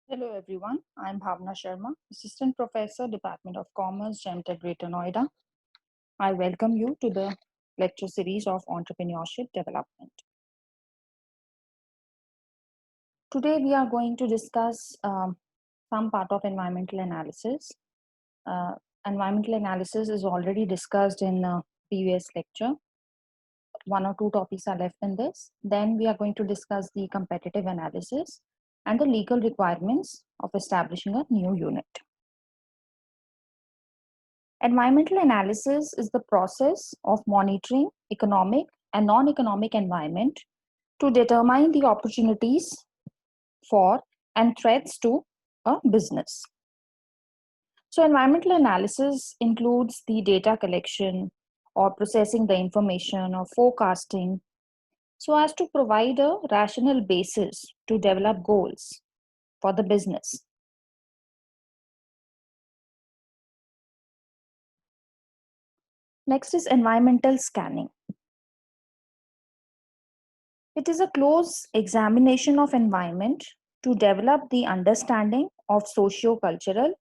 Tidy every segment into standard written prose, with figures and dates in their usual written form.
Hello everyone, I'm Bhavna Sharma, Assistant Professor, Department of Commerce, GEMTech Greater Noida. I welcome you to the lecture series of Entrepreneurship Development. Today we are going to discuss some part of environmental analysis. Uh, Environmental analysis is already discussed in a previous lecture. One or two topics are left in this. Then we are going to discuss the competitive analysis and the legal requirements of establishing a new unit. Environmental analysis is the process of monitoring economic and non-economic environment to determine the opportunities for and threats to a business. So environmental analysis includes the data collection or processing the information or forecasting so as to provide a rational basis to develop goals for the business. Next is environmental scanning. It is a close examination of environment to develop the understanding of socio-cultural,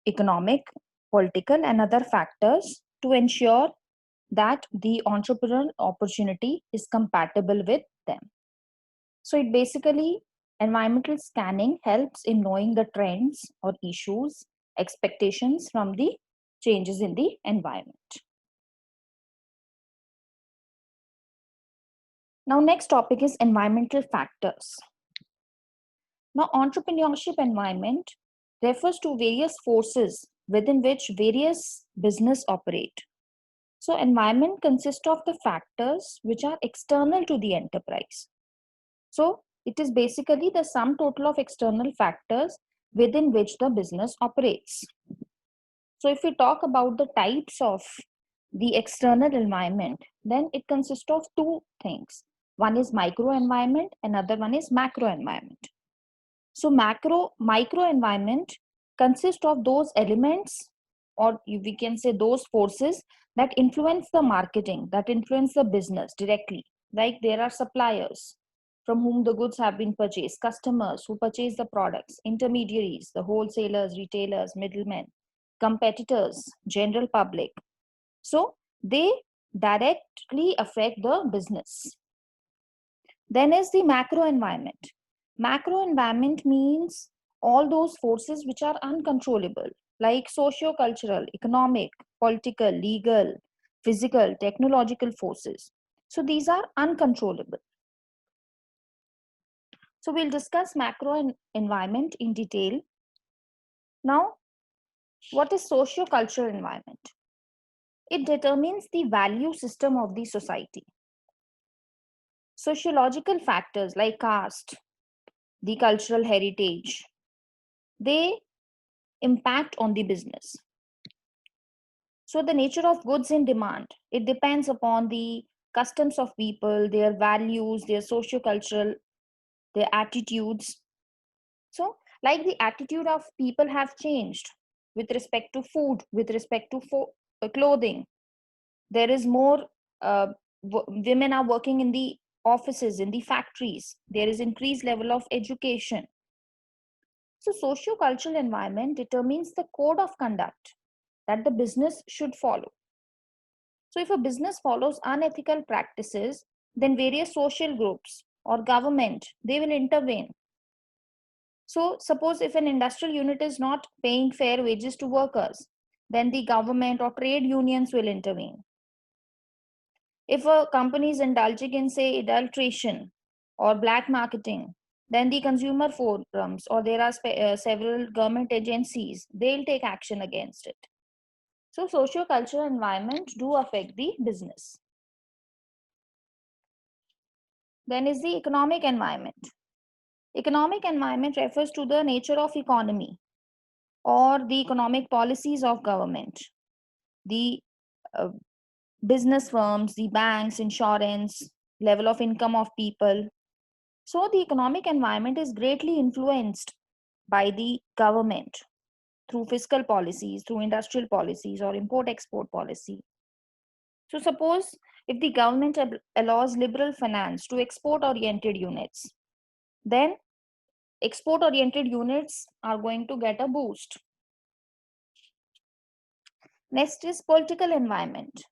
economic, political, and other factors to ensure that the entrepreneurial opportunity is compatible with them. So it basically, environmental scanning helps in knowing the trends or issues, expectations from the changes in the environment. Now, next topic is environmental factors. Now, entrepreneurship environment refers to various forces within which various business operate. So, environment consists of the factors which are external to the enterprise. So, it is basically the sum total of external factors within which the business operates. So, if we talk about the types of the external environment, then it consists of two things. One is micro environment, another one is macro environment. So micro environment consists of those elements, or we can say those forces that influence the marketing, that influence the business directly. Like there are suppliers from whom the goods have been purchased, customers who purchase the products, intermediaries, the wholesalers, retailers, middlemen, competitors, general public. So they directly affect the business. Then is the macro environment. Macro environment means all those forces which are uncontrollable, like socio-cultural, economic, political, legal, physical, technological forces. So these are uncontrollable. So we'll discuss macro environment in detail. Now, what is socio-cultural environment? It determines the value system of the society. Sociological factors like caste, the cultural heritage, they impact on the business. So the nature of goods in demand, it depends upon the customs of people, their values, their socio-cultural, their attitudes. So like the attitude of people have changed with respect to food, with respect to clothing. There is more, women are working in the offices, in the factories. There is increased level of education. So socio-cultural environment determines the code of conduct that the business should follow. So if a business follows unethical practices, then various social groups or government, they will intervene. So suppose if an industrial unit is not paying fair wages to workers, then the government or trade unions will intervene. If a company is indulging in, say, adulteration or black marketing, then the consumer forums or there are several government agencies, they'll take action against it. So socio-cultural environment do affect the business. Then is the economic environment. Economic environment refers to the nature of economy or the economic policies of government, the uh, business firms, the banks, insurance, level of income of people. So the economic environment is greatly influenced by the government through fiscal policies, through industrial policies or import-export policy. So suppose if the government allows liberal finance to export-oriented units, then Export oriented units are going to get a boost. Next is political environment.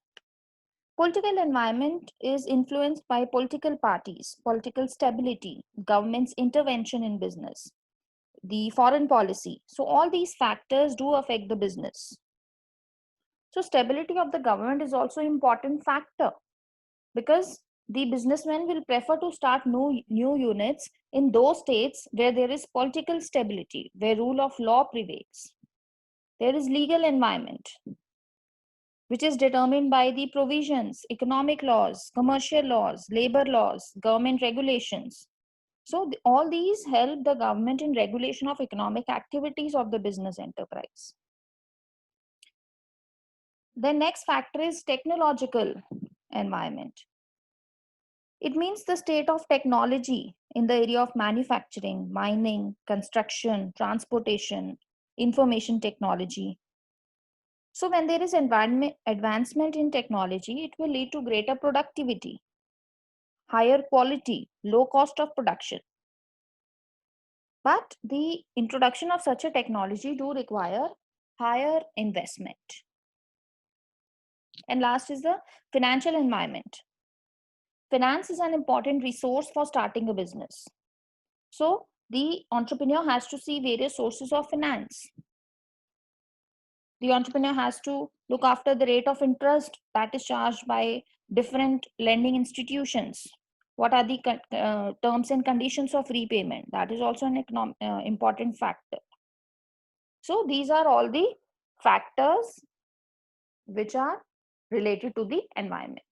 Political environment is influenced by political parties, political stability, government's intervention in business, the foreign policy. So all these factors do affect the business. So stability of the government is also an important factor, because the businessmen will prefer to start new units in those states where there is political stability, where rule of law prevails. There is legal environment, which is determined by the provisions, economic laws, commercial laws, labor laws, government regulations. So all these help the government in regulation of economic activities of the business enterprise. The next factor is technological environment. It means the state of technology in the area of manufacturing, mining, construction, transportation, information technology. So when there is advancement in technology, it will lead to greater productivity, higher quality, low cost of production. But the introduction of such a technology do require higher investment. And last is the financial environment. Finance is an important resource for starting a business. So the entrepreneur has to see various sources of finance. The entrepreneur has to look after the rate of interest that is charged by different lending institutions. What are the terms and conditions of repayment? That is also an important factor. So these are all the factors which are related to the environment.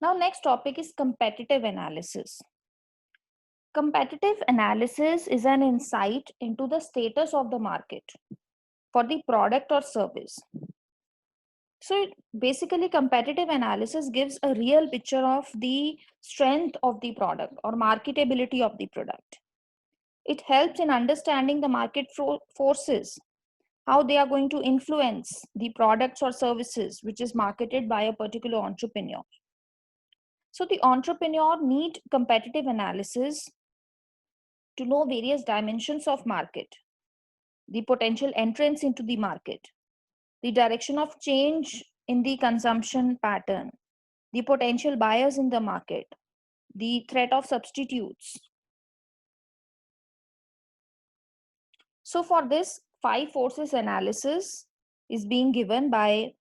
Now, next topic is competitive analysis. Competitive analysis is an insight into the status of the market for the product or service. So basically, competitive analysis gives a real picture of the strength of the product or marketability of the product. It helps in understanding the market forces, how they are going to influence the products or services which is marketed by a particular entrepreneur. So the entrepreneur need competitive analysis to know various dimensions of market, the potential entrance into the market, the direction of change in the consumption pattern, the potential buyers in the market, the threat of substitutes. So for this, 5 forces analysis is being given by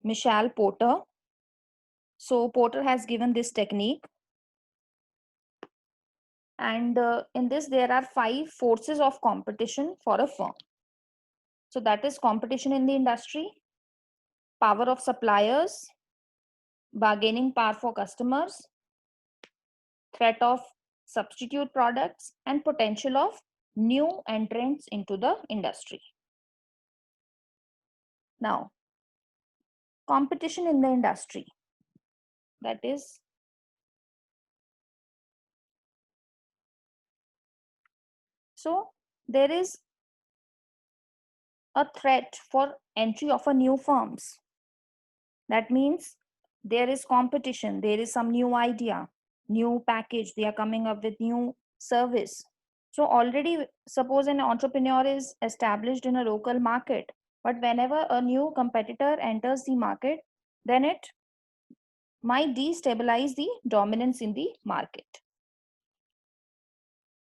Michelle Porter. So Porter has given this technique. And in this, there are 5 forces of competition for a firm. So that is competition in the industry, power of suppliers, bargaining power for customers, threat of substitute products, and potential of new entrants into the industry. Now, competition in the industry. That is, so there is a threat for entry of a new firms. That means there is competition, there is some new idea, new package, they are coming up with new service. So already suppose an entrepreneur is established in a local market, but whenever a new competitor enters the market, then it might destabilize the dominance in the market.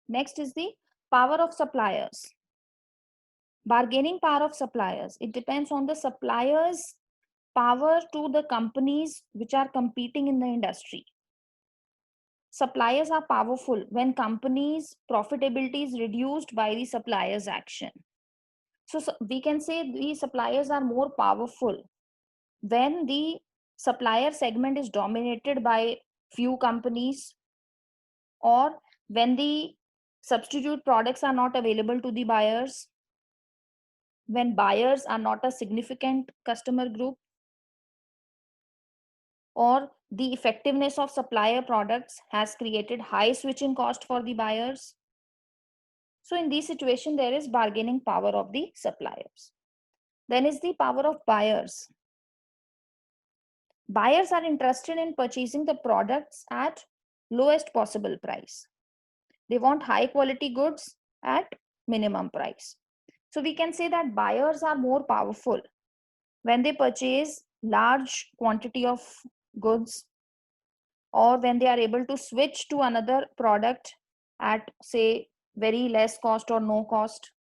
Next is the power of suppliers. Bargaining power of suppliers. It depends on the suppliers' power to the companies which are competing in the industry. Suppliers are powerful when companies' profitability is reduced by the suppliers' action. So we can say the suppliers are more powerful when the supplier segment is dominated by few companies, or when the substitute products are not available to the buyers, when buyers are not a significant customer group, or the effectiveness of supplier products has created high switching cost for the buyers. So in this situation, there is bargaining power of the suppliers. Then is the power of buyers. Buyers are interested in purchasing the products at lowest possible price. They want high quality goods at minimum price. So we can say that buyers are more powerful when they purchase large quantity of goods, or when they are able to switch to another product at, say, very less cost or no cost,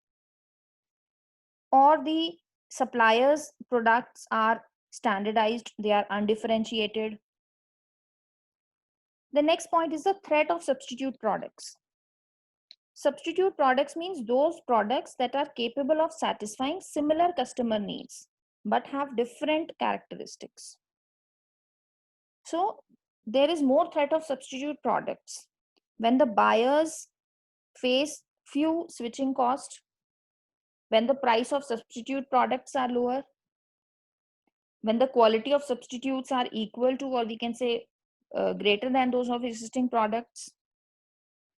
or the suppliers products are standardized, they are undifferentiated. The next point is the threat of substitute products. Substitute products means those products that are capable of satisfying similar customer needs but have different characteristics. So there is more threat of substitute products when the buyers face few switching costs, when the price of substitute products are lower, when the quality of substitutes are equal to, or we can say greater than those of existing products.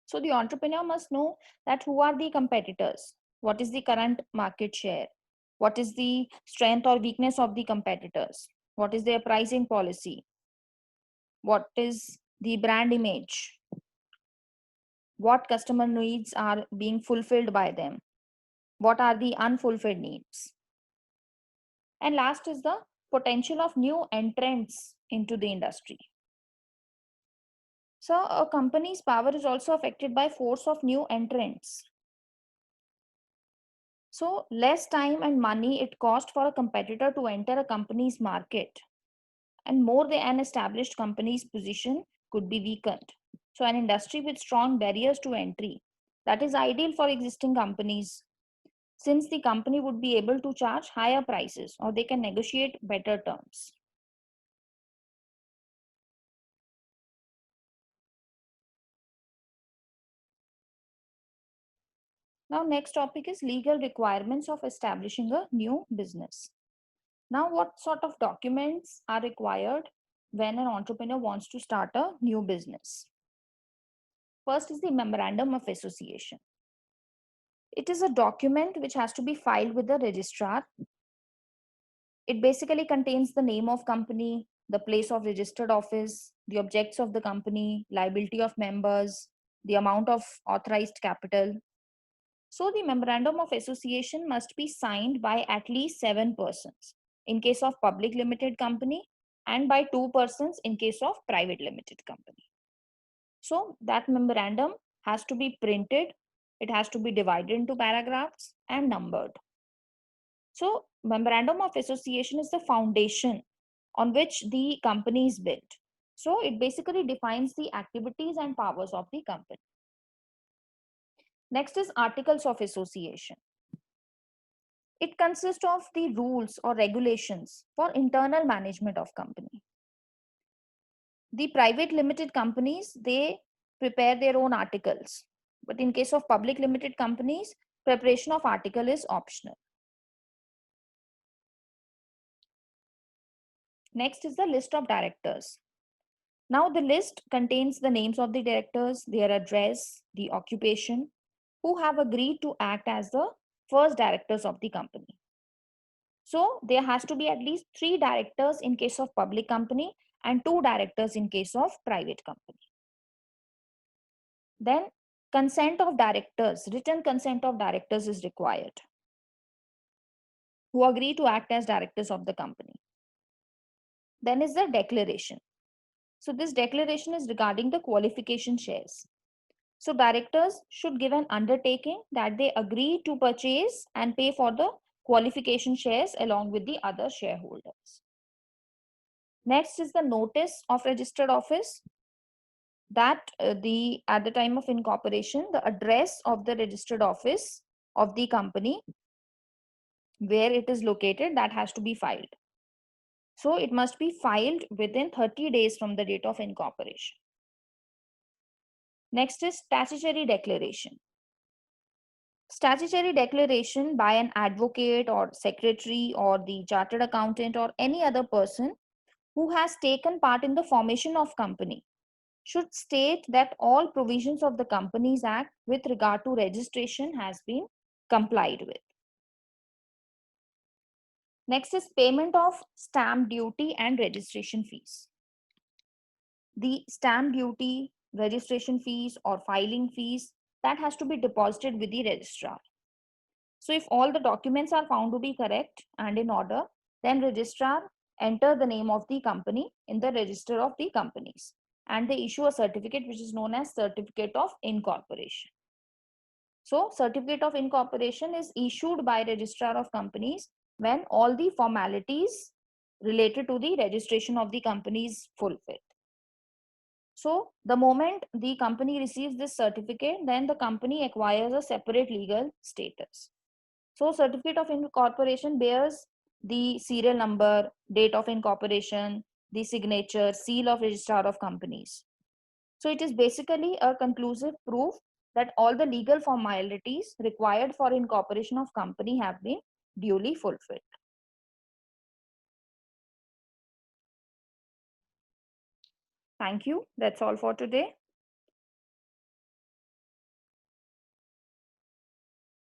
So the entrepreneur must know that who are the competitors, what is the current market share, what is the strength or weakness of the competitors, what is their pricing policy, what is the brand image, what customer needs are being fulfilled by them, what are the unfulfilled needs. And last is the potential of new entrants into the industry. So a company's power is also affected by force of new entrants. So less time and money it costs for a competitor to enter a company's market, and more an established company's position could be weakened. So an industry with strong barriers to entry, that is ideal for existing companies, since the company would be able to charge higher prices or they can negotiate better terms. Now next topic is legal requirements of establishing a new business. Now what sort of documents are required when an entrepreneur wants to start a new business? First is the memorandum of association. It is a document which has to be filed with the registrar. It basically contains the name of company, the place of registered office, the objects of the company, liability of members, the amount of authorized capital. So the memorandum of association must be signed by at least 7 persons in case of public limited company, and by 2 persons in case of private limited company. So that memorandum has to be printed, it has to be divided into paragraphs and numbered. So memorandum of association is the foundation on which the company is built. So it basically defines the activities and powers of the company. Next is articles of association. It consists of the rules or regulations for internal management of company. The private limited companies, they prepare their own articles, but in case of public limited companies, preparation of article is optional. Next is the list of directors. Now the list contains the names of the directors, their address, the occupation, who have agreed to act as the first directors of the company. So there has to be at least 3 directors in case of public company and 2 directors in case of private company. Then consent of directors, written consent of directors is required, who agree to act as directors of the company. Then is the declaration. So this declaration is regarding the qualification shares. So directors should give an undertaking that they agree to purchase and pay for the qualification shares along with the other shareholders. Next is the notice of registered office, that at the time of incorporation, the address of the registered office of the company where it is located, that has to be filed. So it must be filed within 30 days from the date of incorporation. Next is statutory declaration. Statutory declaration by an advocate or secretary or the chartered accountant or any other person who has taken part in the formation of company should state that all provisions of the Companies Act with regard to registration has been complied with. Next is payment of stamp duty and registration fees. The stamp duty, registration fees or filing fees, that has to be deposited with the registrar. So if all the documents are found to be correct and in order, then registrar enter the name of the company in the register of the companies, and they issue a certificate which is known as certificate of incorporation. So certificate of incorporation is issued by registrar of companies when all the formalities related to the registration of the company is fulfilled. So the moment the company receives this certificate, then the company acquires a separate legal status. So certificate of incorporation bears the serial number, date of incorporation, the signature, seal of registrar of companies. So it is basically a conclusive proof that all the legal formalities required for incorporation of company have been duly fulfilled. Thank you. That's all for today.